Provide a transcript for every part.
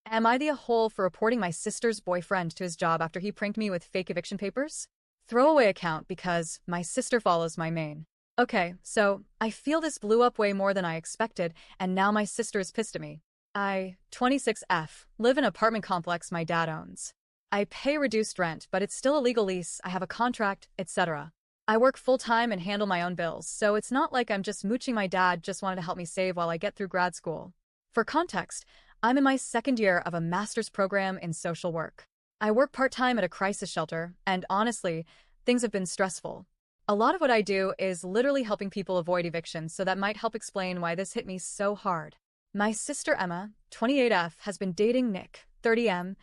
Am I the a-hole for reporting my sister's boyfriend to his job after he pranked me with fake eviction papers? Throwaway account because my sister follows my main. Okay, so I feel this blew up way more than I expected, and now my sister is pissed at me. I, 26F, live in an apartment complex my dad owns. I pay reduced rent, but it's still a legal lease, I have a contract, etc. I work full-time and handle my own bills, so it's not like I'm just mooching. My dad just wanted to help me save while I get through grad school. For context, I'm in my second year of a master's program in social work. I work part-time at a crisis shelter, and honestly, things have been stressful. A lot of what I do is literally helping people avoid eviction, so that might help explain why this hit me so hard. My sister Emma, 28F, has been dating Nick, 30M,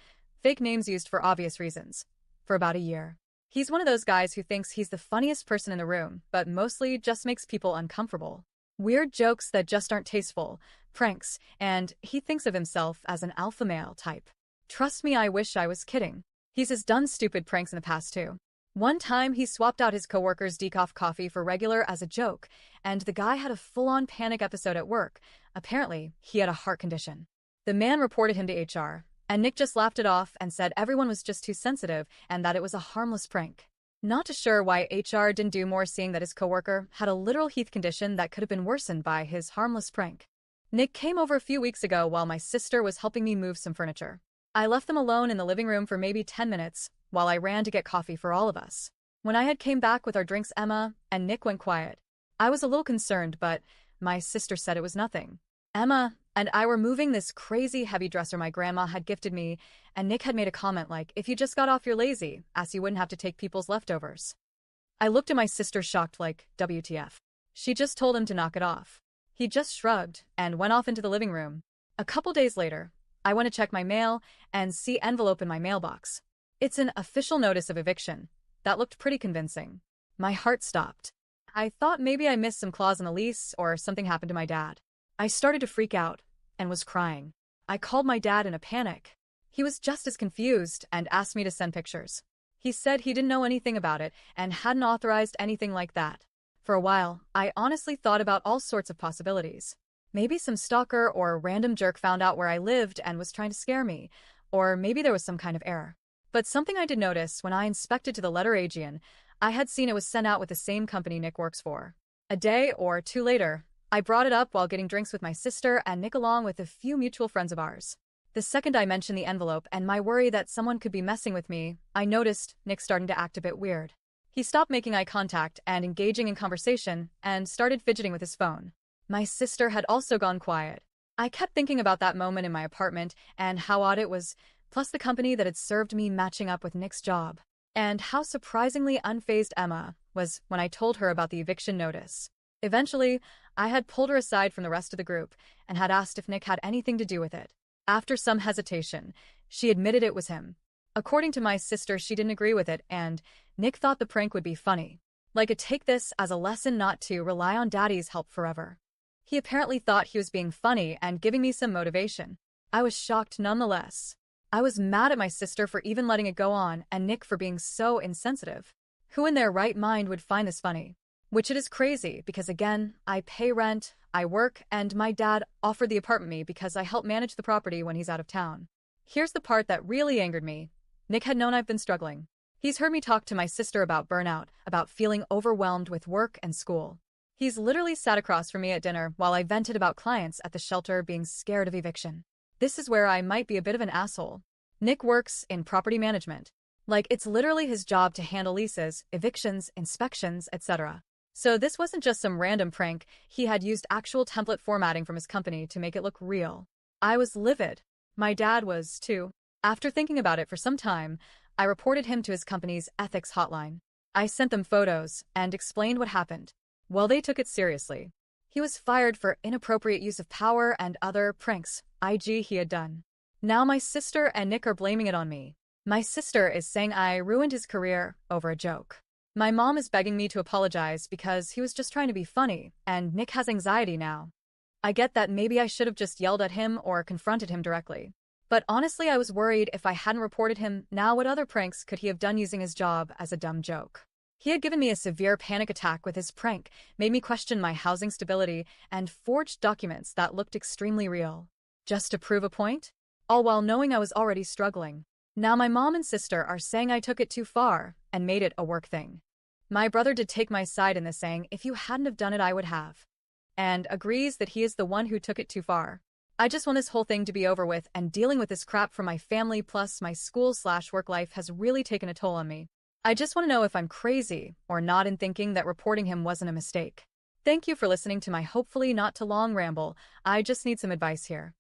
fake names used for obvious reasons, for about a year. He's one of those guys who thinks he's the funniest person in the room, but mostly just makes people uncomfortable. Weird jokes that just aren't tasteful, pranks, and he thinks of himself as an alpha male type. Trust me, I wish I was kidding. He's done stupid pranks in the past too. One time, he swapped out his coworker's decaf coffee for regular as a joke, and the guy had a full-on panic episode at work. Apparently, he had a heart condition. The man reported him to HR, and Nick just laughed it off and said everyone was just too sensitive and that it was a harmless prank. Not too sure why HR didn't do more, seeing that his coworker had a literal health condition that could have been worsened by his harmless prank. Nick came over a few weeks ago while my sister was helping me move some furniture. I left them alone in the living room for maybe 10 minutes, while I ran to get coffee for all of us. When I had came back with our drinks, Emma and Nick went quiet. I was a little concerned, but my sister said it was nothing. Emma and I were moving this crazy heavy dresser my grandma had gifted me, and Nick had made a comment like, "If you just got off, you're lazy, as you wouldn't have to take people's leftovers." I looked at my sister shocked like, WTF. She just told him to knock it off. He just shrugged and went off into the living room. A couple days later, I went to check my mail and see envelope in my mailbox. It's an official notice of eviction. That looked pretty convincing. My heart stopped. I thought maybe I missed some clause in the lease or something happened to my dad. I started to freak out and was crying. I called my dad in a panic. He was just as confused and asked me to send pictures. He said he didn't know anything about it and hadn't authorized anything like that. For a while, I honestly thought about all sorts of possibilities. Maybe some stalker or random jerk found out where I lived and was trying to scare me, or maybe there was some kind of error. But something I did notice when I inspected to the letter Aegean, I had seen it was sent out with the same company Nick works for. A day or two later, I brought it up while getting drinks with my sister and Nick along with a few mutual friends of ours. The second I mentioned the envelope and my worry that someone could be messing with me, I noticed Nick starting to act a bit weird. He stopped making eye contact and engaging in conversation and started fidgeting with his phone. My sister had also gone quiet. I kept thinking about that moment in my apartment and how odd it was, plus the company that had served me matching up with Nick's job. And how surprisingly unfazed Emma was when I told her about the eviction notice. Eventually, I had pulled her aside from the rest of the group and had asked if Nick had anything to do with it. After some hesitation, she admitted it was him. According to my sister, she didn't agree with it, and Nick thought the prank would be funny. Like, take this as a lesson not to rely on daddy's help forever. He apparently thought he was being funny and giving me some motivation. I was shocked nonetheless. I was mad at my sister for even letting it go on and Nick for being so insensitive. Who in their right mind would find this funny? Which it is crazy because, again, I pay rent, I work, and my dad offered the apartment me because I help manage the property when he's out of town. Here's the part that really angered me. Nick had known I've been struggling. He's heard me talk to my sister about burnout, about feeling overwhelmed with work and school. He's literally sat across from me at dinner while I vented about clients at the shelter being scared of eviction. This is where I might be a bit of an asshole. Nick works in property management. Like, it's literally his job to handle leases, evictions, inspections, etc. So this wasn't just some random prank. He had used actual template formatting from his company to make it look real. I was livid. My dad was, too. After thinking about it for some time, I reported him to his company's ethics hotline. I sent them photos and explained what happened. Well, they took it seriously. He was fired for inappropriate use of power and other pranks he had done. Now my sister and Nick are blaming it on me. My sister is saying I ruined his career over a joke. My mom is begging me to apologize because he was just trying to be funny, and Nick has anxiety now. I get that maybe I should have just yelled at him or confronted him directly. But honestly, I was worried if I hadn't reported him, now what other pranks could he have done using his job as a dumb joke? He had given me a severe panic attack with his prank, made me question my housing stability, and forged documents that looked extremely real. Just to prove a point? all while knowing I was already struggling. Now my mom and sister are saying I took it too far and made it a work thing. My brother did take my side in this, saying if you hadn't have done it I would have, and agrees that he is the one who took it too far. I just want this whole thing to be over with, and dealing with this crap from my family plus my school/work life has really taken a toll on me. I just want to know if I'm crazy or not in thinking that reporting him wasn't a mistake. Thank you for listening to my hopefully not too long ramble. I just need some advice here.